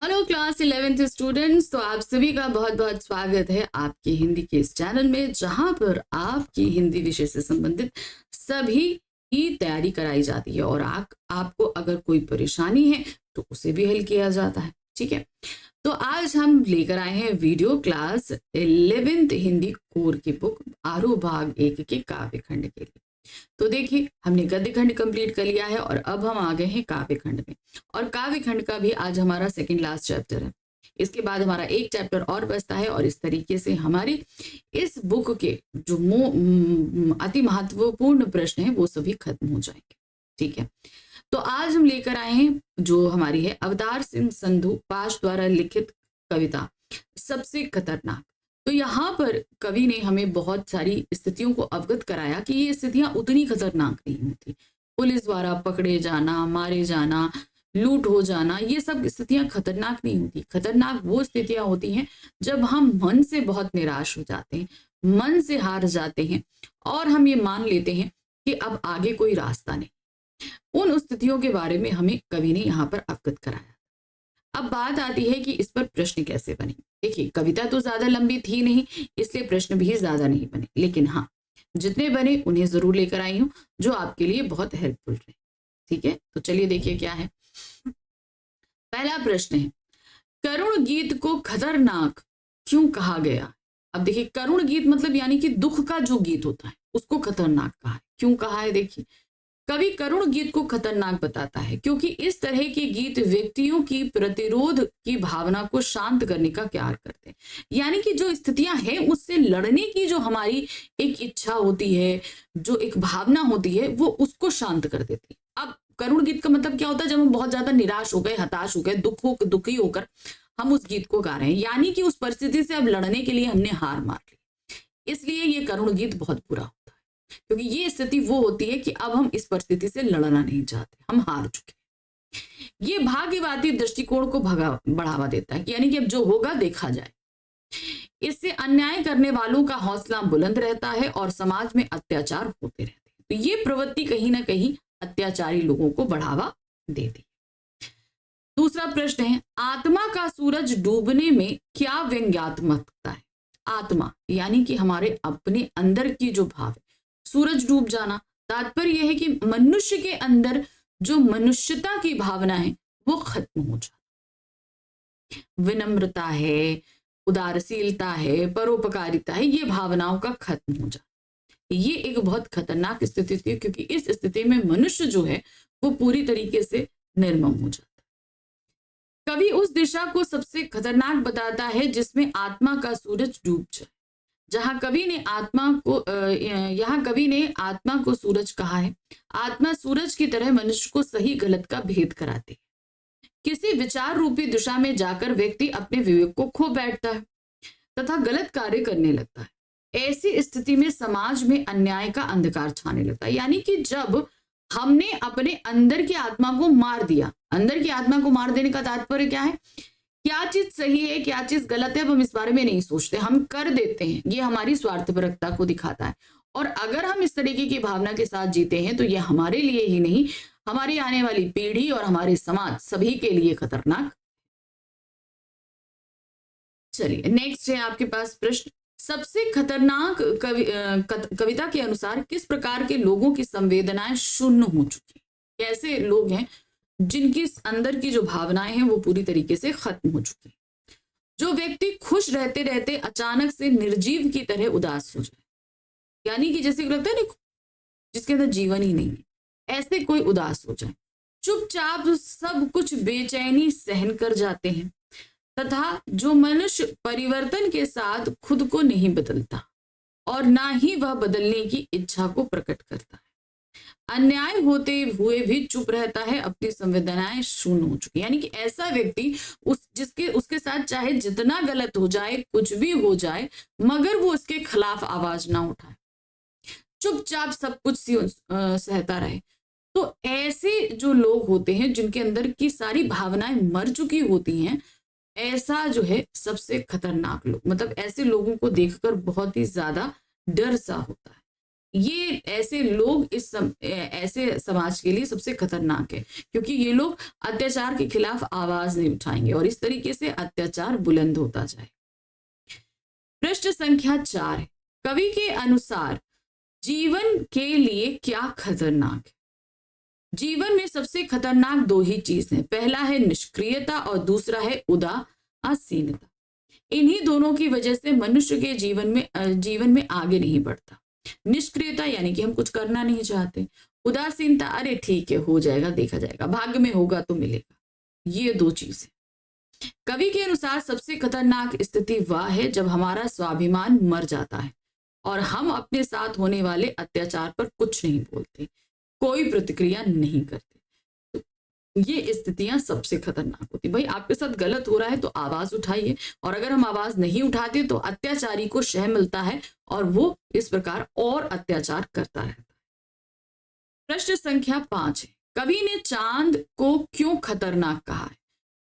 Hello class 11th students. तो आप सभी का बहुत बहुत स्वागत है आपके हिंदी के इस चैनल में, जहां पर आपकी हिंदी विषय से संबंधित सभी की तैयारी कराई जाती है और आपको अगर कोई परेशानी है तो उसे भी हल किया जाता है। ठीक है, तो आज हम लेकर आए हैं video class 11th Hindi core की बुक आरोह भाग 1 के काव्य खंड के लिए। तो देखिए, हमने गद्य खंड कंप्लीट कर लिया है और अब हम आ गए हैं काव्य खंड में। और काव्य खंड का भी आज हमारा सेकंड लास्ट चैप्टर है। इसके बाद हमारा एक चैप्टर और बचता है और इस तरीके से हमारी इस बुक के जो अति महत्वपूर्ण प्रश्न है वो सभी खत्म हो जाएंगे। ठीक है, तो आज हम लेकर आए हैं जो हमारी है अवतार सिंह संधू पाश द्वारा लिखित कविता सबसे खतरनाक। तो यहाँ पर कवि ने हमें बहुत सारी स्थितियों को अवगत कराया कि ये स्थितियां उतनी खतरनाक नहीं होती। पुलिस द्वारा पकड़े जाना, मारे जाना, लूट हो जाना, ये सब स्थितियां खतरनाक नहीं होती। खतरनाक वो स्थितियां होती हैं जब हम मन से बहुत निराश हो जाते हैं, मन से हार जाते हैं और हम ये मान लेते हैं कि अब आगे कोई रास्ता नहीं। उन स्थितियों के बारे में हमें कवि ने यहाँ पर अवगत कराया। अब बात आती है कि इस पर प्रश्न कैसे बने। देखिए, कविता तो ज्यादा लंबी थी नहीं, इसलिए प्रश्न भी ज्यादा नहीं बने, लेकिन हाँ, जितने बने उन्हें जरूर लेकर आई हूं जो आपके लिए बहुत हेल्पफुल रहे। ठीक है, तो चलिए देखिए क्या है। पहला प्रश्न है, करुण गीत को खतरनाक क्यों कहा गया। अब देखिए, करुण गीत मतलब यानी कि दुख का जो गीत होता है उसको खतरनाक कहा है। क्यों कहा है? देखिए, कवि करुण गीत को खतरनाक बताता है क्योंकि इस तरह के गीत व्यक्तियों की प्रतिरोध की भावना को शांत करने का कार्य करते हैं। यानी कि जो स्थितियां हैं उससे लड़ने की जो हमारी एक इच्छा होती है, जो एक भावना होती है, वो उसको शांत कर देती है। अब करुण गीत का मतलब क्या होता है? जब हम बहुत ज्यादा निराश हो गए, हताश हो गए, दुखी होकर हम उस गीत को गा रहे हैं, यानी कि उस परिस्थिति से अब लड़ने के लिए हमने हार मार ली, इसलिए ये करुण गीत बहुत बुरा होता है। क्योंकि ये स्थिति वो होती है कि अब हम इस परिस्थिति से लड़ना नहीं चाहते, हम हार चुके। ये भाग्यवादी दृष्टिकोण को बढ़ावा देता है कि यानी कि अब जो होगा देखा जाए। इससे अन्याय करने वालों का हौसला बुलंद रहता है और समाज में अत्याचार होते रहते हैं। तो ये प्रवृत्ति कहीं ना कहीं अत्याचारी लोगों को बढ़ावा देती है। दूसरा प्रश्न है, आत्मा का सूरज डूबने में क्या व्यंग्यात्मकता है। आत्मा यानी कि हमारे अपने अंदर की जो भाव है, सूरज डूब जाना तात्पर्य यह है कि मनुष्य के अंदर जो मनुष्यता की भावना है वो खत्म हो जाती। विनम्रता है, उदारशीलता है, परोपकारिता है, ये भावनाओं का खत्म हो जाता। ये एक बहुत खतरनाक स्थिति थी क्योंकि इस स्थिति में मनुष्य जो है वो पूरी तरीके से निर्मम हो जाता है। कवि उस दिशा को सबसे खतरनाक बताता है जिसमें आत्मा का सूरज डूब जाए। यहाँ कवि ने आत्मा को सूरज कहा है। आत्मा सूरज की तरह मनुष्य को सही गलत का भेद कराती है। किसी विचार रूपी दिशा में जाकर व्यक्ति अपने विवेक को खो बैठता है तथा गलत कार्य करने लगता है। ऐसी स्थिति में समाज में अन्याय का अंधकार छाने लगता है। यानी कि जब हमने अपने अंदर की आत्मा को मार दिया, अंदर की आत्मा को मार देने का तात्पर्य क्या है? क्या चीज सही है, क्या चीज गलत है, अब हम इस बारे में नहीं सोचते, हम कर देते हैं। ये हमारी स्वार्थपरकता को दिखाता है। और अगर हम इस तरीके की भावना के साथ जीते हैं तो ये हमारे लिए ही नहीं, हमारी आने वाली पीढ़ी और हमारे समाज सभी के लिए खतरनाक। चलिए नेक्स्ट है आपके पास प्रश्न, सबसे खतरनाक कविता के अनुसार किस प्रकार के लोगों की संवेदनाएं शून्य हो चुकी। कैसे लोग हैं जिनकी अंदर की जो भावनाएं हैं वो पूरी तरीके से खत्म हो चुकी। जो व्यक्ति खुश रहते रहते अचानक से निर्जीव की तरह उदास हो जाए, यानी कि जैसे लगता है ना जिसके अंदर जीवन ही नहीं है, ऐसे कोई उदास हो जाए। चुपचाप सब कुछ बेचैनी सहन कर जाते हैं तथा जो मनुष्य परिवर्तन के साथ खुद को नहीं बदलता और ना ही वह बदलने की इच्छा को प्रकट करता है, अन्याय होते हुए भी चुप रहता है, अपनी संवेदनाएं शून्य हो चुकी। यानी कि ऐसा व्यक्ति उसके साथ चाहे जितना गलत हो जाए, कुछ भी हो जाए, मगर वो उसके खिलाफ आवाज ना उठाए, चुपचाप सब कुछ सहता रहे। तो ऐसे जो लोग होते हैं जिनके अंदर की सारी भावनाएं मर चुकी होती हैं, ऐसा जो है सबसे खतरनाक लोग, मतलब ऐसे लोगों को देखकर बहुत ही ज्यादा डर सा होता है। ये ऐसे लोग ऐसे समाज के लिए सबसे खतरनाक है, क्योंकि ये लोग अत्याचार के खिलाफ आवाज नहीं उठाएंगे और इस तरीके से अत्याचार बुलंद होता जाए। प्रश्न संख्या 4 है, कवि के अनुसार जीवन के लिए क्या खतरनाक है? जीवन में सबसे खतरनाक दो ही चीज हैं, पहला है निष्क्रियता और दूसरा है उदासीनता। इन्हीं दोनों की वजह से मनुष्य के जीवन में आगे नहीं बढ़ता। निष्क्रियता यानी कि हम कुछ करना नहीं चाहते, उदासीनता अरे ठीक है हो जाएगा देखा जाएगा भाग्य में होगा तो मिलेगा। ये दो चीजें। कवि के अनुसार सबसे खतरनाक स्थिति वह है जब हमारा स्वाभिमान मर जाता है और हम अपने साथ होने वाले अत्याचार पर कुछ नहीं बोलते, कोई प्रतिक्रिया नहीं करते। ये स्थितियां सबसे खतरनाक होती। भाई आपके साथ गलत हो रहा है तो आवाज उठाइए, और अगर हम आवाज नहीं उठाते तो अत्याचारी को शह मिलता है और वो इस प्रकार और अत्याचार करता रहता है। प्रश्न संख्या 5 है, कवि ने चांद को क्यों खतरनाक कहा है?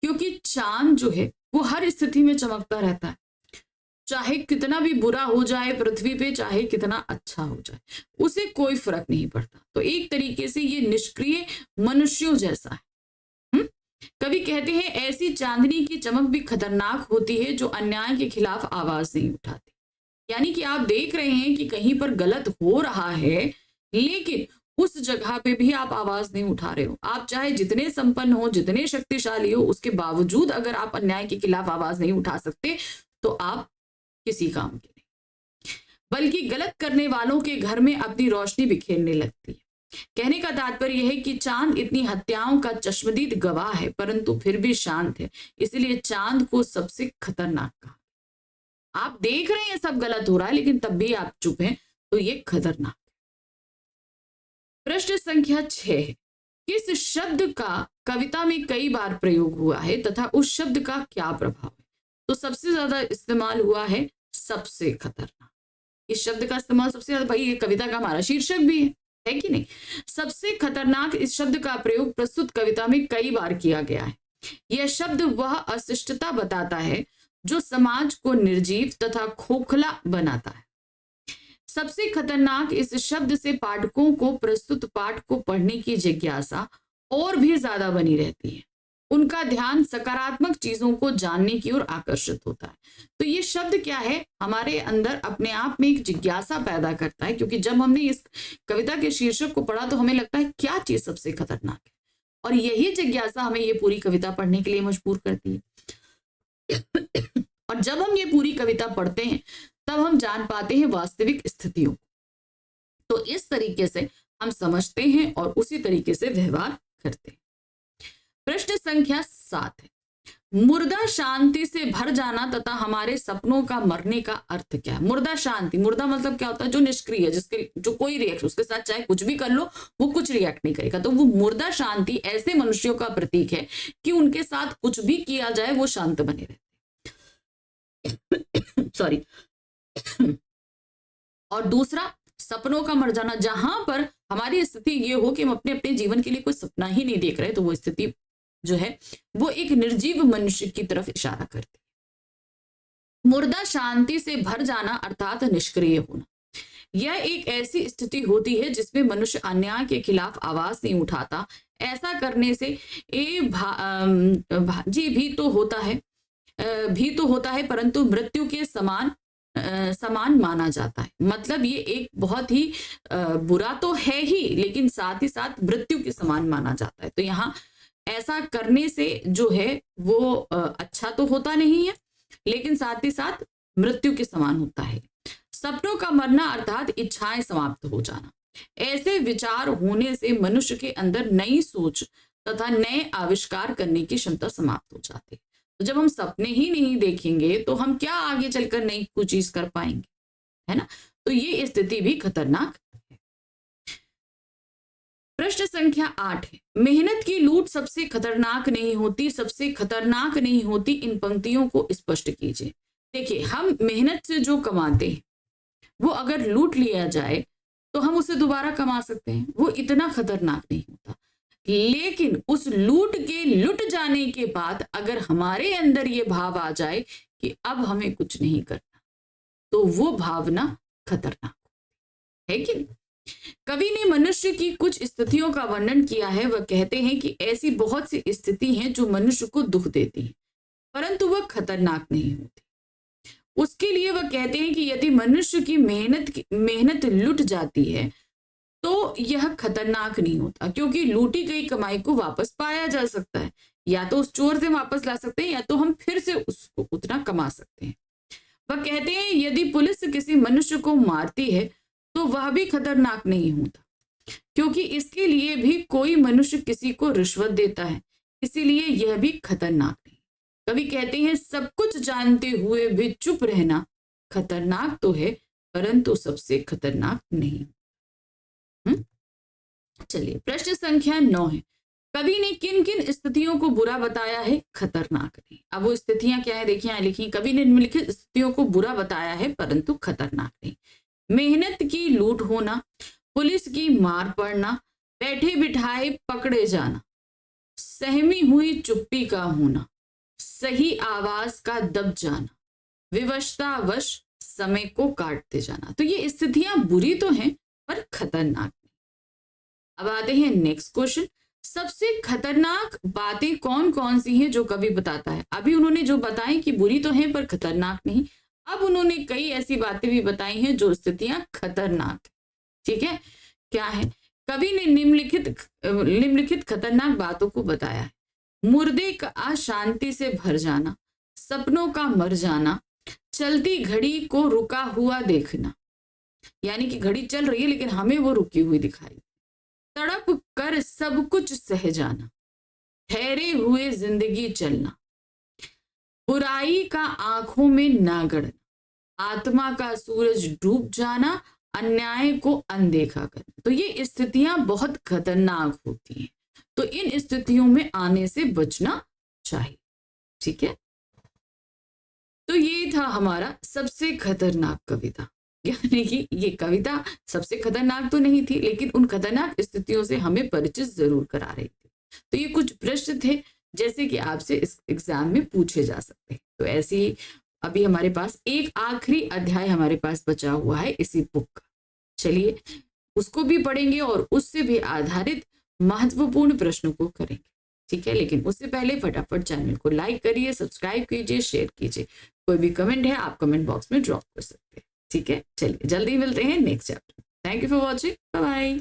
क्योंकि चांद जो है वो हर स्थिति में चमकता रहता है, चाहे कितना भी बुरा हो जाए पृथ्वी पे, चाहे कितना अच्छा हो जाए, उसे कोई फर्क नहीं पड़ता। तो एक तरीके से ये निष्क्रिय मनुष्यों जैसा है। कवि कहते हैं ऐसी चांदनी की चमक भी खतरनाक होती है जो अन्याय के खिलाफ आवाज नहीं उठाती। यानी कि आप देख रहे हैं कि कहीं पर गलत हो रहा है, लेकिन उस जगह पे भी आप आवाज नहीं उठा रहे हो। आप चाहे जितने संपन्न हो, जितने शक्तिशाली हो, उसके बावजूद अगर आप अन्याय के खिलाफ आवाज नहीं उठा सकते तो आप किसी काम के नहीं, बल्कि गलत करने वालों के घर में अपनी रोशनी बिखेरने लगती है। कहने का तात्पर्य है कि चांद इतनी हत्याओं का चश्मदीद गवाह है परंतु फिर भी शांत है, इसलिए चांद को सबसे खतरनाक कहा। आप देख रहे हैं सब गलत हो रहा है लेकिन तब भी आप चुप हैं, तो ये खतरनाक है। प्रश्न संख्या 6 है, किस शब्द का कविता में कई बार प्रयोग हुआ है तथा उस शब्द का क्या प्रभाव है? तो सबसे ज्यादा इस्तेमाल हुआ है सबसे खतरनाक। इस शब्द का इस्तेमाल सबसे ज्यादा, भाई ये कविता का हमारा शीर्षक भी है कि नहीं? सबसे खतरनाक इस शब्द का प्रयोग प्रस्तुत कविता में कई बार किया गया है। यह शब्द वह अशिष्टता बताता है जो समाज को निर्जीव तथा खोखला बनाता है। सबसे खतरनाक इस शब्द से पाठकों को प्रस्तुत पाठ को पढ़ने की जिज्ञासा और भी ज्यादा बनी रहती है। उनका ध्यान सकारात्मक चीजों को जानने की ओर आकर्षित होता है। तो ये शब्द क्या है, हमारे अंदर अपने आप में एक जिज्ञासा पैदा करता है, क्योंकि जब हमने इस कविता के शीर्षक को पढ़ा तो हमें लगता है क्या चीज सबसे खतरनाक है, और यही जिज्ञासा हमें ये पूरी कविता पढ़ने के लिए मजबूर करती है। और जब हम ये पूरी कविता पढ़ते हैं तब हम जान पाते हैं वास्तविक स्थितियों को। तो इस तरीके से हम समझते हैं और उसी तरीके से व्यवहार करते हैं। प्रश्न संख्या 7 है, मुर्दा शांति से भर जाना तथा हमारे सपनों का मरने का अर्थ क्या है? मुर्दा शांति, मुर्दा मतलब क्या होता है? जो निष्क्रिय है, जो कोई रिएक्शन, उसके साथ चाहे कुछ भी कर लो वो कुछ रिएक्ट नहीं करेगा। तो वो मुर्दा शांति ऐसे मनुष्यों का प्रतीक है कि उनके साथ कुछ भी किया जाए वो शांत बने रहते। सॉरी। और दूसरा सपनों का मर जाना, जहां पर हमारी स्थिति ये हो कि हम अपने अपने जीवन के लिए कोई सपना ही नहीं देख रहे, तो वो स्थिति जो है वो एक निर्जीव मनुष्य की तरफ इशारा करती है। मुर्दा शांति से भर जाना अर्थात निष्क्रिय होना, यह एक ऐसी स्थिति होती है जिसमें मनुष्य अन्याय के खिलाफ आवाज नहीं उठाता। ऐसा करने से जी भी तो होता है परंतु मृत्यु के समान माना जाता है। मतलब ये एक बहुत ही बुरा तो है ही, लेकिन साथ ही साथ मृत्यु के समान माना जाता है। तो यहाँ ऐसा करने से जो है वो अच्छा तो होता नहीं है, लेकिन साथ ही साथ मृत्यु के समान होता है। सपनों का मरना अर्थात इच्छाएं समाप्त हो जाना। ऐसे विचार होने से मनुष्य के अंदर नई सोच तथा नए आविष्कार करने की क्षमता समाप्त हो जाती है। तो जब हम सपने ही नहीं देखेंगे तो हम क्या आगे चलकर नई कुछ चीज कर पाएंगे, है ना? तो ये स्थिति भी खतरनाक है। प्रश्न संख्या 8 है, मेहनत की लूट सबसे खतरनाक नहीं होती, सबसे खतरनाक नहीं होती, इन पंक्तियों को स्पष्ट कीजिए। देखिए, हम मेहनत से जो कमाते हैं वो अगर लूट लिया जाए तो हम उसे दोबारा कमा सकते हैं, वो इतना खतरनाक नहीं होता। लेकिन उस लूट के लुट जाने के बाद अगर हमारे अंदर ये भाव आ जाए कि अब हमें कुछ नहीं करना, तो वो भावना खतरनाक। है कि नहीं? कवि ने मनुष्य की कुछ स्थितियों का वर्णन किया है। वह कहते हैं कि ऐसी बहुत सी स्थिति हैं जो मनुष्य को दुख देती हैं, परंतु वह खतरनाक नहीं होती। उसके लिए वह कहते हैं कि यदि मनुष्य की मेहनत लुट जाती है तो यह खतरनाक नहीं होता, क्योंकि लूटी गई कमाई को वापस पाया जा सकता है। या तो उस चोर से वापस ला सकते हैं या तो हम फिर से उसको उतना कमा सकते हैं। वह कहते हैं यदि पुलिस किसी मनुष्य को मारती है तो वह भी खतरनाक नहीं होता, क्योंकि इसके लिए भी कोई मनुष्य किसी को रिश्वत देता है, इसीलिए यह भी खतरनाक नहीं। कवि कहते हैं सब कुछ जानते हुए भी चुप रहना खतरनाक तो है, परंतु सबसे खतरनाक नहीं। चलिए, प्रश्न संख्या 9 है, कवि ने किन किन स्थितियों को बुरा बताया है, खतरनाक नहीं। अब वो स्थितियां क्या है देखिए, यहाँ लिखी, कवि ने निम्नलिखित स्थितियों को बुरा बताया है परंतु खतरनाक नहीं। मेहनत की लूट होना, पुलिस की मार पड़ना, बैठे बिठाए पकड़े जाना, सहमी हुई चुप्पी का होना, सही आवाज का दब जाना, विवशतावश समय को काटते जाना। तो ये स्थितियां बुरी तो हैं पर खतरनाक नहीं। अब आते हैं नेक्स्ट क्वेश्चन, सबसे खतरनाक बातें कौन कौन सी हैं जो कवि बताता है। अभी उन्होंने जो बताई कि बुरी तो हैं पर खतरनाक नहीं, अब उन्होंने कई ऐसी बातें भी बताई हैं जो स्थितियां खतरनाक, ठीक है, क्या है। कवि ने निम्नलिखित खतरनाक बातों को बताया है। मुर्दे का अशांति से भर जाना, सपनों का मर जाना, चलती घड़ी को रुका हुआ देखना, यानी कि घड़ी चल रही है लेकिन हमें वो रुकी हुई दिखाई, तड़प कर सब कुछ सह जाना, ठहरे हुए जिंदगी चलना, बुराई का आंखों में ना गड़ना, आत्मा का सूरज डूब जाना, अन्याय को अनदेखा करना। तो ये स्थितियां बहुत खतरनाक होती हैं, तो इन स्थितियों में आने से बचना चाहिए, ठीक है। तो ये था हमारा सबसे खतरनाक कविता, यानी कि ये कविता सबसे खतरनाक तो नहीं थी लेकिन उन खतरनाक स्थितियों से हमें परिचित जरूर करा रही थी। तो ये कुछ प्रश्न थे जैसे कि आपसे इस एग्जाम में पूछे जा सकते हैं। तो ऐसे ही अभी हमारे पास एक आखिरी अध्याय हमारे पास बचा हुआ है इसी बुक का, चलिए उसको भी पढ़ेंगे और उससे भी आधारित महत्वपूर्ण प्रश्नों को करेंगे, ठीक है। लेकिन उससे पहले फटाफट चैनल को लाइक करिए, सब्सक्राइब कीजिए, शेयर कीजिए। कोई भी कमेंट है आप कमेंट बॉक्स में ड्रॉप कर सकते हैं, ठीक है। चलिए जल्दी मिलते हैं next chapter. Thank you for watching, bye bye.